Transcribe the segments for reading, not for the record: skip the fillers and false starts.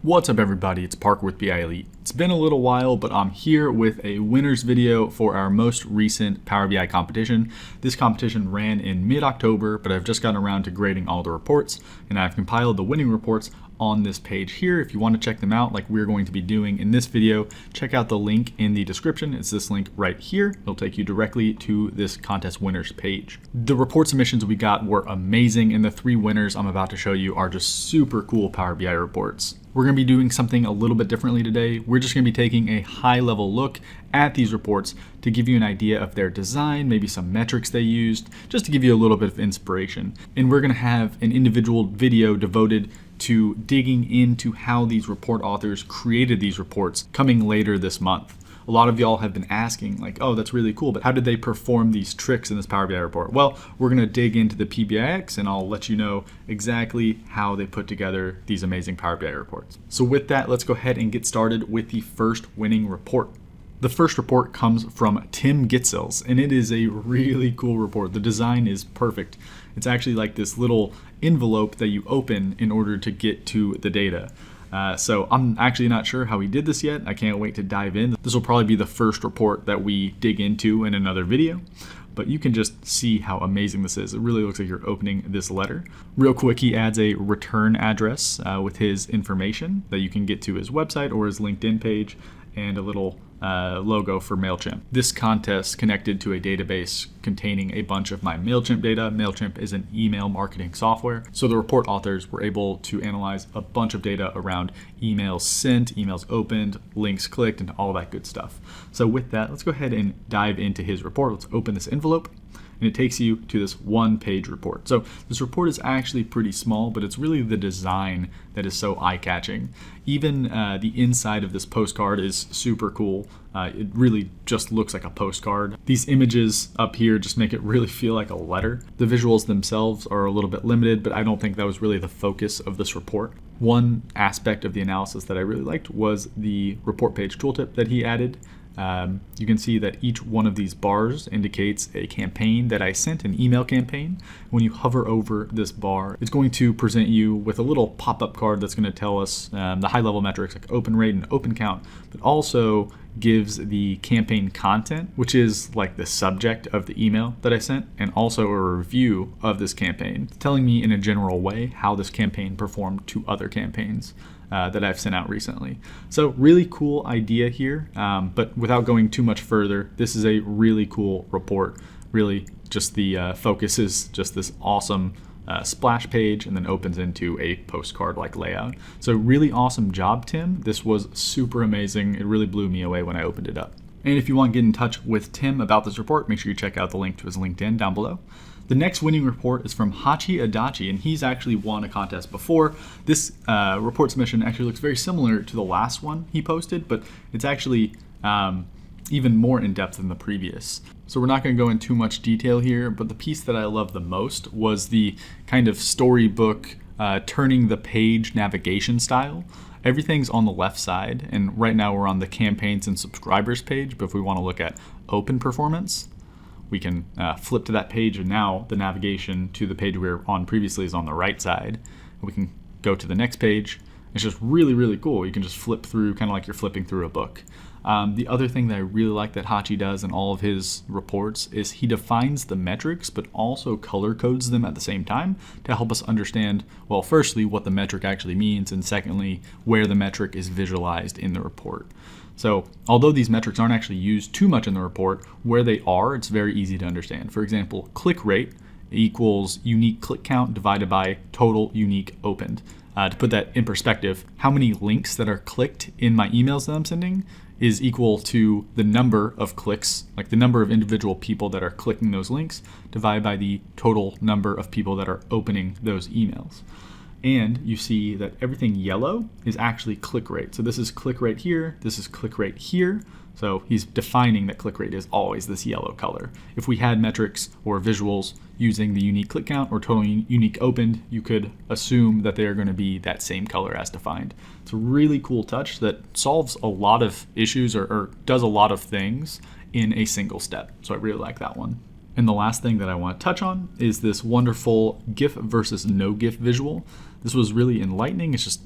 What's up everybody, it's Parker with BI Elite. It's been a little while, but I'm here with a winners video for our most recent Power BI competition. This competition ran in mid-October, but I've just gotten around to grading all the reports, and I've compiled the winning reports on this page here. If you want to check them out like we're going to be doing in this video, check out the link in the description. It's this link right here. It'll take you directly to this contest winners page. The report submissions we got were amazing, and the three winners I'm about to show you are just super cool Power BI reports. We're going to be doing something a little bit differently today. We're just going to be taking a high-level look at these reports to give you an idea of their design, maybe some metrics they used, just to give you a little bit of inspiration. And we're going to have an individual video devoted to digging into how these report authors created these reports coming later this month. A lot of y'all have been asking like, oh, that's really cool, but how did they perform these tricks in this Power BI report? Well, we're gonna dig into the PBIX and I'll let you know exactly how they put together these amazing Power BI reports. So with that, let's go ahead and get started with the first winning report. The first report comes from Tim Gitsels, and it is a really cool report. The design is perfect. It's actually like this little envelope that you open in order to get to the data. So I'm actually not sure how he did this yet. I can't wait to dive in. This will probably be the first report that we dig into in another video, but you can just see how amazing this is. It really looks like you're opening this letter. Real quick, he adds a return address with his information that you can get to his website or his LinkedIn page, and a little logo for MailChimp. This contest connected to a database containing a bunch of my MailChimp data. MailChimp is an email marketing software. So the report authors were able to analyze a bunch of data around emails sent, emails opened, links clicked, and all that good stuff. So with that, let's go ahead and dive into his report. Let's open this envelope. And it takes you to this one-page report. So this report is actually pretty small, but it's really the design that is so eye-catching. Even the inside of this postcard is super cool. It really just looks like a postcard. These images up here just make it really feel like a letter. The visuals themselves are a little bit limited, but I don't think that was really the focus of this report. One aspect of the analysis that I really liked was the report page tooltip that he added. You can see that each one of these bars indicates a campaign that I sent, an email campaign. When you hover over this bar, it's going to present you with a little pop-up card that's going to tell us the high-level metrics like open rate and open count, but also gives the campaign content, which is like the subject of the email that I sent, and also a review of this campaign, telling me in a general way how this campaign performed to other campaigns that I've sent out recently. So really cool idea here, but without going too much further, this is a really cool report. Really just the focus is just this awesome splash page and then opens into a postcard-like layout. So really awesome job, Tim. This was super amazing. It really blew me away when I opened it up. And if you want to get in touch with Tim about this report, make sure you check out the link to his LinkedIn down below. The next winning report is from Hachi Adachi, and he's actually won a contest before. This report submission actually looks very similar to the last one he posted, but it's actually even more in-depth than the previous. So we're not going to go into too much detail here, but the piece that I loved the most was the kind of storybook turning the page navigation style. Everything's on the left side, and right now we're on the campaigns and subscribers page, but if we want to look at open performance, we can flip to that page, and now the navigation to the page we were on previously is on the right side. We can go to the next page. It's just really, really cool. You can just flip through kind of like you're flipping through a book. The other thing that I really like that Hachi does in all of his reports is he defines the metrics, but also color codes them at the same time to help us understand, well, firstly, what the metric actually means, and secondly, where the metric is visualized in the report. So although these metrics aren't actually used too much in the report, where they are, it's very easy to understand. For example, click rate equals unique click count divided by total unique opened. To put that in perspective, how many links that are clicked in my emails that I'm sending is equal to the number of clicks, like the number of individual people that are clicking those links, divided by the total number of people that are opening those emails. And you see that everything yellow is actually click rate. So this is click rate here, this is click rate here. So he's defining that click rate is always this yellow color. If we had metrics or visuals using the unique click count or total unique opened, you could assume that they are going to be that same color as defined. It's a really cool touch that solves a lot of issues or does a lot of things in a single step. So I really like that one. And the last thing that I want to touch on is this wonderful GIF versus no GIF visual. This was really enlightening. It's just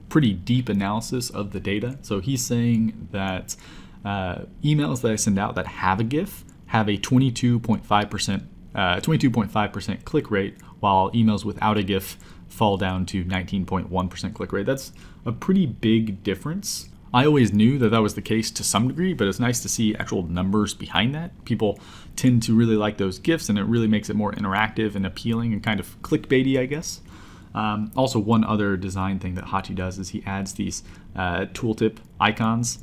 pretty deep analysis of the data. So he's saying that emails that I send out that have a GIF have a 22.5% click rate, while emails without a GIF fall down to 19.1% click rate. That's a pretty big difference. I always knew that that was the case to some degree, but it's nice to see actual numbers behind that. People tend to really like those GIFs, and it really makes it more interactive and appealing and kind of clickbaity, I guess. Also, one other design thing that Hachi does is he adds these tooltip icons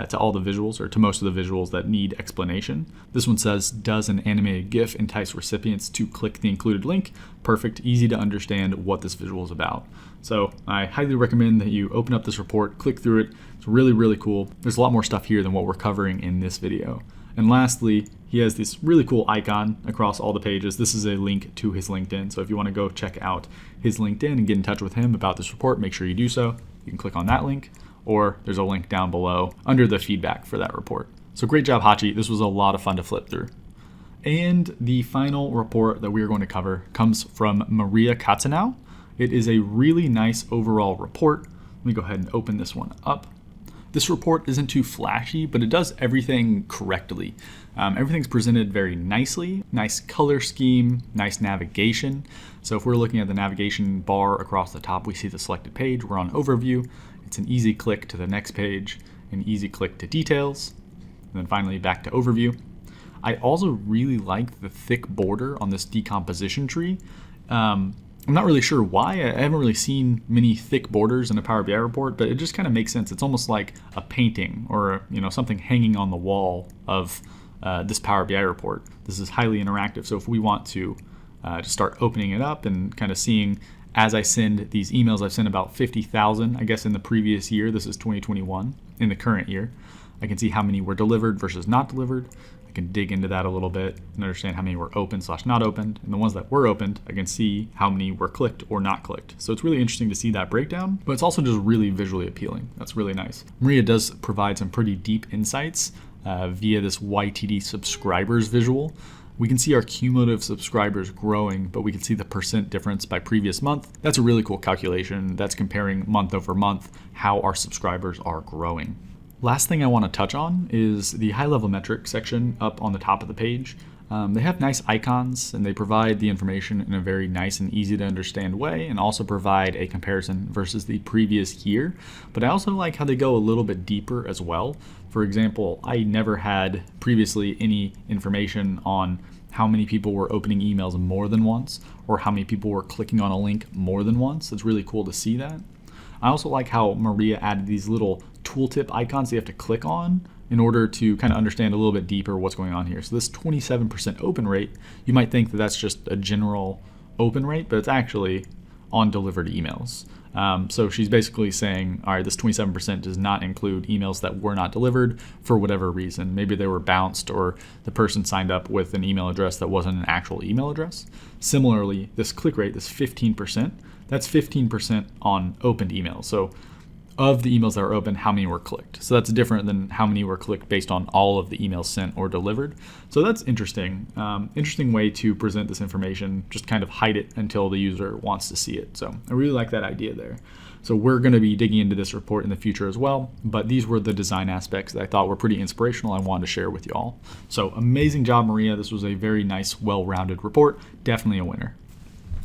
to all the visuals, or to most of the visuals that need explanation. This one says, does an animated GIF entice recipients to click the included link? Perfect, easy to understand what this visual is about. So I highly recommend that you open up this report, click through it. It's really, really cool. There's a lot more stuff here than what we're covering in this video. And lastly, he has this really cool icon across all the pages. This is a link to his LinkedIn. So if you want to go check out his LinkedIn and get in touch with him about this report, make sure you do so. You can click on that link, or there's a link down below under the feedback for that report. So great job, Hachi. This was a lot of fun to flip through. And the final report that we are going to cover comes from Maria Katsanou. It is a really nice overall report. Let me go ahead and open this one up. This report isn't too flashy, but it does everything correctly. Everything's presented very nicely, nice color scheme, nice navigation. So if we're looking at the navigation bar across the top, we see the selected page. We're on overview. It's an easy click to the next page, an easy click to details, and then finally back to overview. I also really like the thick border on this decomposition tree. I'm not really sure why. I haven't really seen many thick borders in a Power BI report, but it just kind of makes sense. It's almost like a painting or something hanging on the wall of this Power BI report. This is highly interactive. So if we want to start opening it up and kind of seeing, as I send these emails, I've sent about 50,000, I guess, in the previous year. This is 2021. In the current year, I can see how many were delivered versus not delivered. I can dig into that a little bit and understand how many were opened/not opened. And the ones that were opened, I can see how many were clicked or not clicked. So it's really interesting to see that breakdown, but it's also just really visually appealing. That's really nice. Maria does provide some pretty deep insights via this YTD subscribers visual. We can see our cumulative subscribers growing, but we can see the percent difference by previous month. That's a really cool calculation. That's comparing month over month how our subscribers are growing. Last thing I want to touch on is the high-level metric section up on the top of the page. They have nice icons, and they provide the information in a very nice and easy to understand way, and also provide a comparison versus the previous year. But I also like how they go a little bit deeper as well. For example, I never had previously any information on how many people were opening emails more than once, or how many people were clicking on a link more than once. It's really cool to see that. I also like how Maria added these little tooltip icons you have to click on in order to kind of understand a little bit deeper what's going on here. So this 27% open rate, you might think that that's just a general open rate, but it's actually on delivered emails. So she's basically saying, all right, this 27% does not include emails that were not delivered for whatever reason. Maybe they were bounced, or the person signed up with an email address that wasn't an actual email address. Similarly, this click rate, this 15%, that's 15% on opened emails. So of the emails that were open, how many were clicked? So that's different than how many were clicked based on all of the emails sent or delivered. So that's interesting. Interesting way to present this information, just kind of hide it until the user wants to see it. So I really like that idea there. So we're going to be digging into this report in the future as well, but these were the design aspects that I thought were pretty inspirational. I wanted to share with you all. So amazing job, Maria. This was a very nice, well-rounded report. Definitely a winner.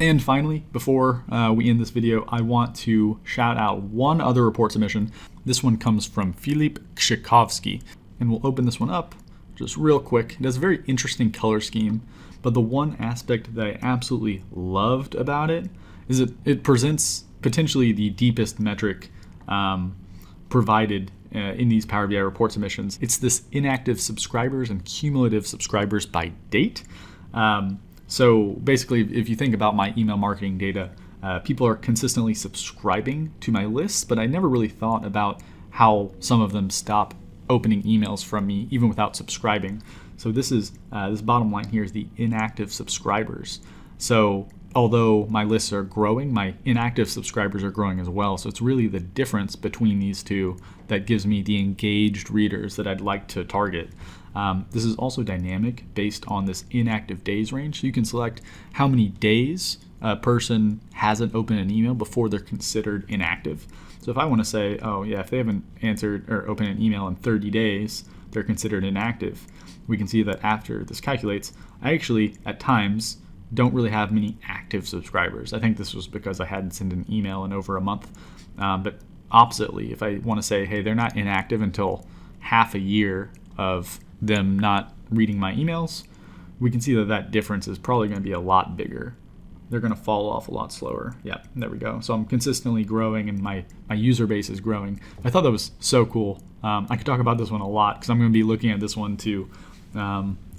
And finally, before we end this video, I want to shout out one other report submission. This one comes from Filip Krzykowski, and we'll open this one up just real quick. It has a very interesting color scheme, but the one aspect that I absolutely loved about it is it presents potentially the deepest metric provided in these Power BI report submissions. It's this inactive subscribers and cumulative subscribers by date. So basically, if you think about my email marketing data, people are consistently subscribing to my lists, but I never really thought about how some of them stop opening emails from me even without subscribing. So this is this bottom line here is the inactive subscribers. So although my lists are growing, my inactive subscribers are growing as well. So it's really the difference between these two that gives me the engaged readers that I'd like to target. This is also dynamic based on this inactive days range. So you can select how many days a person hasn't opened an email before they're considered inactive. So if I want to say, oh yeah, if they haven't answered or opened an email in 30 days, they're considered inactive. We can see that after this calculates, I actually at times don't really have many active subscribers. I think this was because I hadn't sent an email in over a month. But oppositely, if I want to say, hey, they're not inactive until half a year of them not reading my emails, we can see that that difference is probably going to be a lot bigger. They're going to fall off a lot slower. Yeah, there we go. So I'm consistently growing and my user base is growing. I thought that was so cool. I could talk about this one a lot because I'm going to be looking at this one to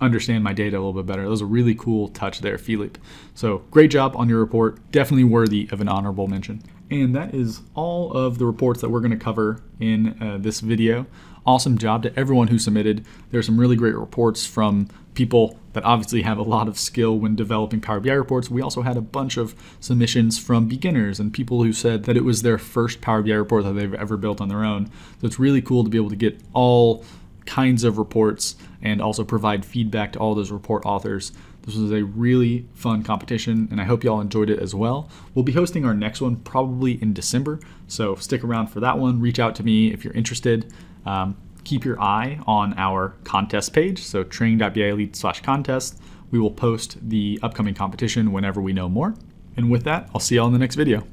understand my data a little bit better. That was a really cool touch there, Filip. So great job on your report. Definitely worthy of an honorable mention. And that is all of the reports that we're going to cover in this video. Awesome job to everyone who submitted. There's some really great reports from people that obviously have a lot of skill when developing Power BI reports. We also had a bunch of submissions from beginners and people who said that it was their first Power BI report that they've ever built on their own. So it's really cool to be able to get all kinds of reports and also provide feedback to all those report authors. This was a really fun competition, and I hope you all enjoyed it as well. We'll be hosting our next one probably in December, so stick around for that one. Reach out to me if you're interested. Keep your eye on our contest page, so training.bielite/contest. We will post the upcoming competition whenever we know more. And with that, I'll see you all in the next video.